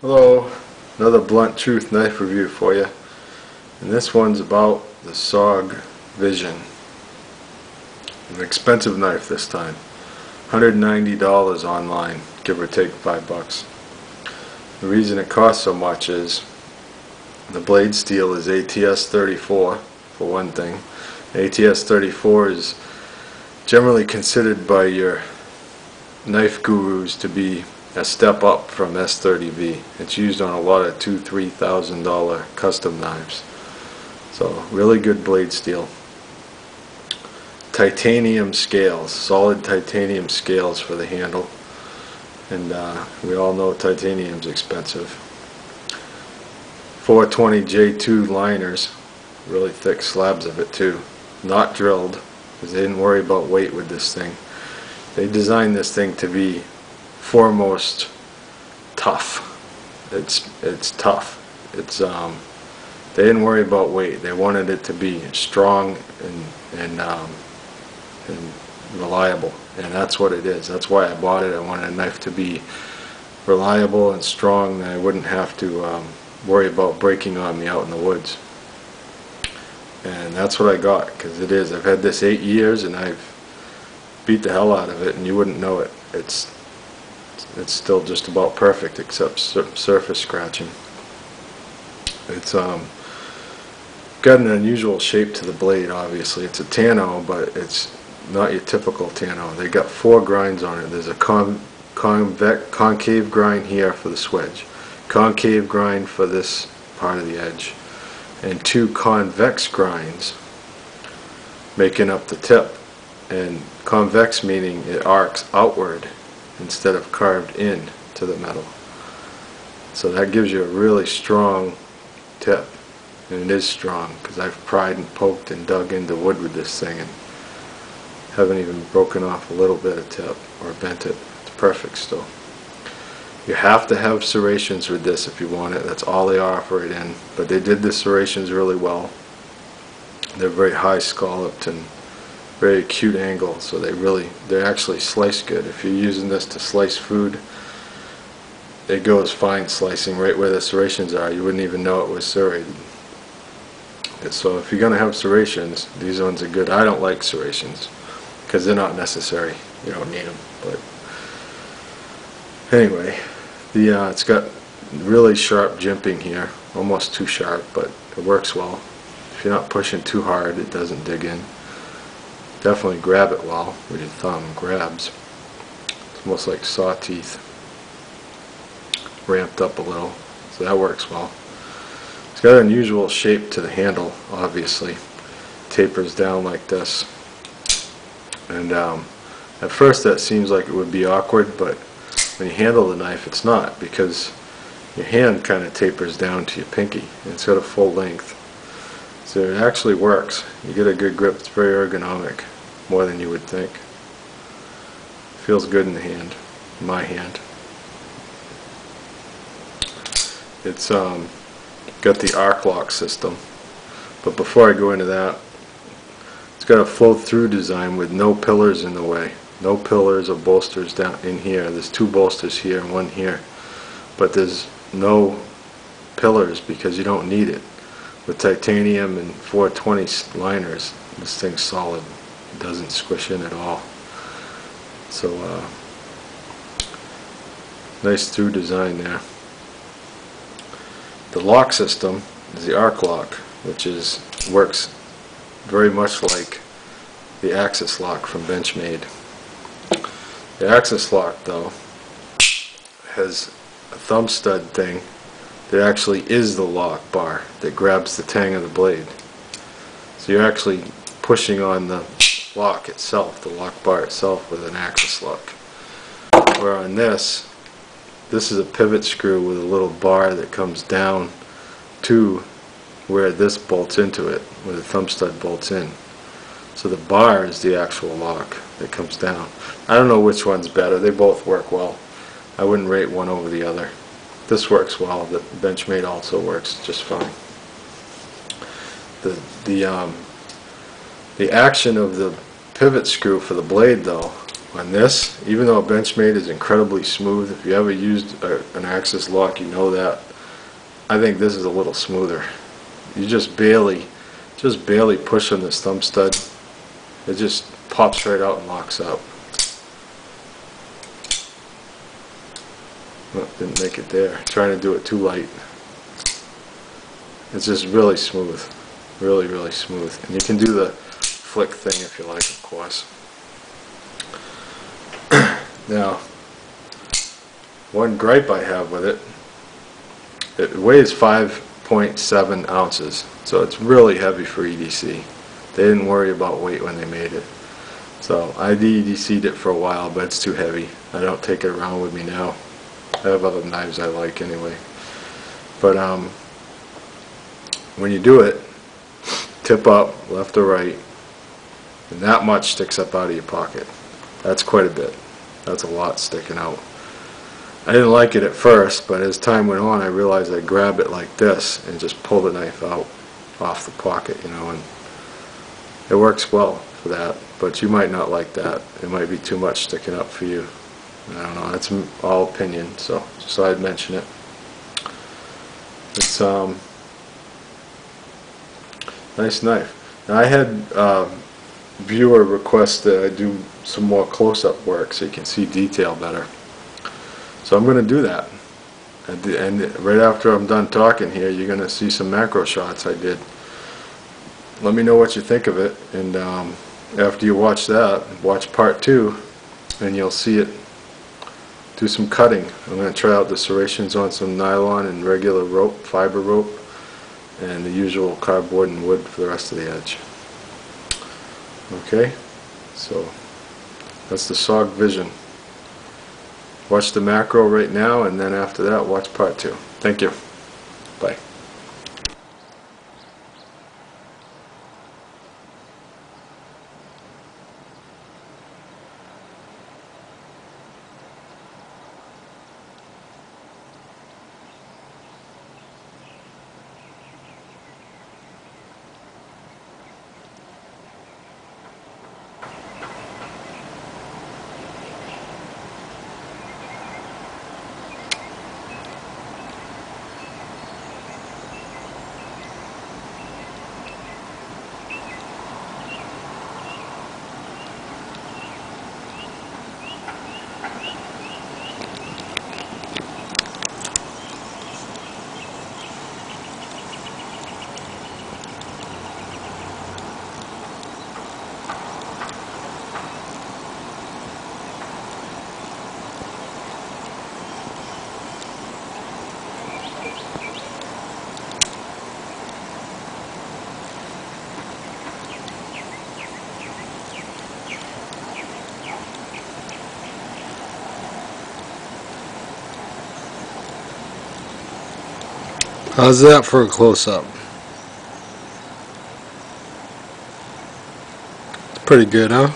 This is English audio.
Hello, another Blunt Truth knife review for you, and this one's about the SOG Vision. An expensive knife this time, $190 online, give or take $5. The reason it costs so much is the blade steel is ATS 34 for one thing. ATS 34 is generally considered by your knife gurus to be a step up from S30V. It's used on a lot of $2,000–$3,000 custom knives. So really good blade steel. Titanium scales, solid titanium scales for the handle, and we all know titanium's expensive. 420 J2 liners, really thick slabs of it too, not drilled because they didn't worry about weight with this thing. They designed this thing to be foremost tough. It's tough. They didn't worry about weight. They wanted it to be strong and reliable, and that's what it is. That's why I bought it. I wanted a knife to be reliable and strong, and I wouldn't have to worry about breaking on me out in the woods. And that's what I got, because it is. I've had this 8 years and I've beat the hell out of it, and you wouldn't know it. It's still just about perfect except surface scratching. It's got an unusual shape to the blade. Obviously it's a Tano, but it's not your typical Tano. They got 4 grinds on it. There's a concave grind here for the swedge, concave grind for this part of the edge, and 2 convex grinds making up the tip. And convex meaning it arcs outward instead of carved in to the metal. So that gives you a really strong tip, and it is strong because I've pried and poked and dug into wood with this thing and haven't even broken off a little bit of tip or bent it. It's perfect still. You have to have serrations with this if you want it. That's all they offer it in, but they did the serrations really well. They're very high scalloped and very acute angle, so they actually slice good. If you're using this to slice food, it goes fine slicing right where the serrations are. You wouldn't even know it was serrated. So if you're going to have serrations, these ones are good. I don't like serrations because they're not necessary. You don't need them. But anyway, it's got really sharp jimping here, almost too sharp, but it works well. If you're not pushing too hard, it doesn't dig in. Definitely grab it well with your thumb. Grabs. It's almost like saw teeth. Ramped up a little, so that works well. It's got an unusual shape to the handle, obviously. Tapers down like this. And at first that seems like it would be awkward, but when you handle the knife it's not, because your hand kind of tapers down to your pinky, and it's got a full length. So it actually works. You get a good grip. It's very ergonomic, more than you would think. Feels good in the hand, in my hand. It's got the arc lock system, but before I go into that, it's got a flow-through design with no pillars in the way. No pillars or bolsters down in here. There's 2 bolsters here and 1 here, but there's no pillars because you don't need it. With titanium and 420 liners, this thing's solid. It doesn't squish in at all. So nice through design there. The lock system is the arc lock, which works very much like the Axis lock from Benchmade. The Axis lock, though, has a thumb stud thing that actually is the lock bar that grabs the tang of the blade. So you're actually pushing on the lock itself, the lock bar itself, with an Axis lock. Where on this is a pivot screw with a little bar that comes down to where this bolts into it, where the thumb stud bolts in. So the bar is the actual lock that comes down. I don't know which one's better. They both work well. I wouldn't rate one over the other. This works well. The Benchmade also works just fine. The action of the pivot screw for the blade, though, on this, even though a Benchmade is incredibly smooth, if you ever used an Axis lock, you know that. I think this is a little smoother. You just barely push on this thumb stud. It just pops right out and locks up. Oh, didn't make it there. Trying to do it too light. It's just really smooth. Really, really smooth. And you can do the flick thing if you like, of course. Now, one gripe I have with it, it weighs 5.7 ounces, so it's really heavy for EDC. They didn't worry about weight when they made it. So I de-EDC'd it for a while, but it's too heavy. I don't take it around with me now. I have other knives I like anyway. But when you do it, tip up, left or right, and that much sticks up out of your pocket. That's quite a bit. That's a lot sticking out. I didn't like it at first, but as time went on I realized I'd grab it like this and just pull the knife out off the pocket, you know, and it works well for that, but you might not like that. It might be too much sticking up for you. I don't know, that's all opinion, so just thought I'd mention it. It's nice knife. Now I had viewer request that I do some more close-up work so you can see detail better. So I'm going to do that. And right after I'm done talking here, you're going to see some macro shots I did. Let me know what you think of it, and after you watch that, watch part 2 and you'll see it do some cutting. I'm going to try out the serrations on some nylon and regular rope, fiber rope, and the usual cardboard and wood for the rest of the edge. Okay, so that's the SOG Vision. Watch the macro right now, and then after that watch part 2. Thank you. Bye. How's that for a close-up? It's pretty good, huh?